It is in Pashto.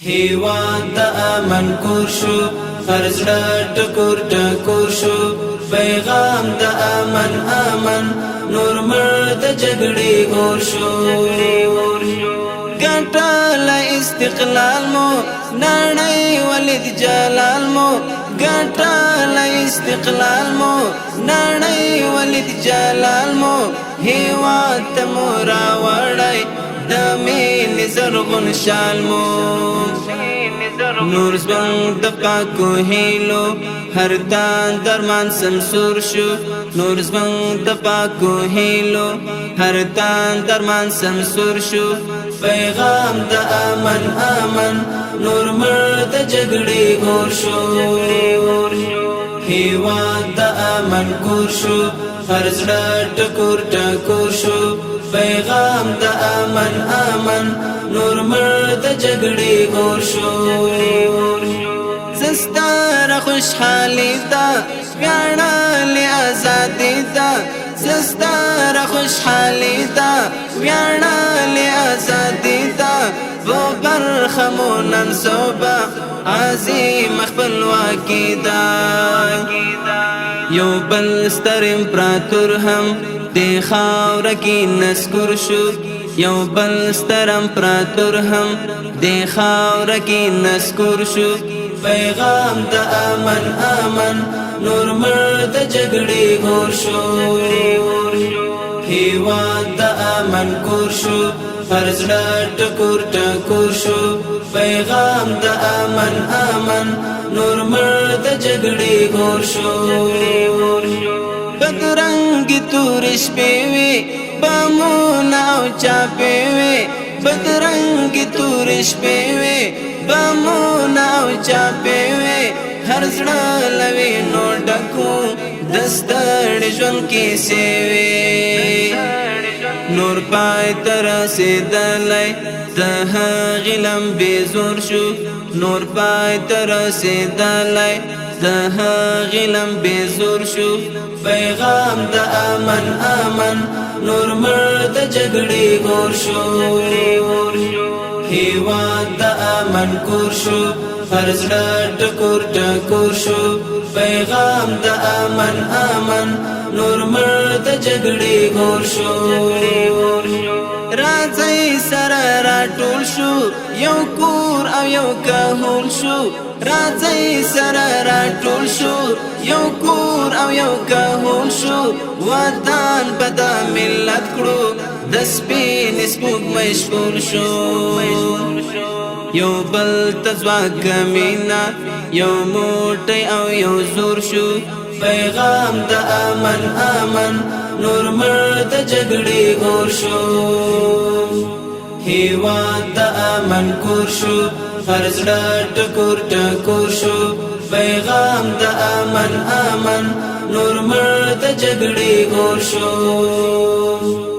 هیواد د امن کور شو، هر زړه ټکور ټکور شو. پیغام د امن امن، نور مړ د جګړې اور شو. ګټل استقلال مو، نړۍ ولید جلال مو. ګټل استقلال مو، نړۍ ولید جلال مو. هیواد ته مو راوړی د مینې زرغون شال مو. نور زبنګ د پاکو هیلو، هر تان درمان سمسور شو. نور زبنګ د پاکو هیلو، هر تان درمان سمسور شو. پیغام د امن امن، نور مړ د جګړې اور شو. هیواد د امن کور شو، هر زړه ټکور ټکور شو. پیغام د امن امن، نور مړ د جګړې اور شو. زستاره خوشحالي دا، ویاړلې ازادي دا. زستاره خوشحالي دا، ویاړلې ازادي دا. و برخه مو نن صوبه عظیم خپلواکي دا. یو بل ستر امپراتور هم دی خاوره کې نسکور شو. یو بل ستر امپراتور هم دی خاوره کې نسکور شو. پیغام د امن امن، نور مړ د جګړې اور شو. هیواد د امن کور شو، هر زړه ټکور ټکور شو. پیغام د امن امن، نور مړ د جګړې اور شو. بدرنګ تور شپې وي، بامونه او چاپې وي. بدرنګ تور شپې وي، بامونه او چاپې وي. هر زړه له وینو ډکو د ستړي ژوند کیسې وي. نور پای ته رسېدلی د هغې لمبې زور شو. نور پای ته رسېدلی د هغې لمبې زور شو. پیغام د امن امن، نور مړ د جګړې اور شو. هیواد د امن کور شو، هر زړه ټکور ټکور شو. پیغام د امن امن، نور مړ د جګړې اور شو. راځئ سره راټول شو، یو کور او یو کهول شو. راځئ سره راټول شو، یو کور او یو کهول شو. وطن په د ملت کړو، د سپینې سپوږمۍ شپول شو. یو بل ته ځواک مینه، یو موټی او یو زور شو. پیغام د امن امن، نور مړ د جګړې اور شو. هیواد د امن کور شو، هر زړه ټکور ټکور شو. پیغام د امن امن، نور مړ د جګړې اور شو.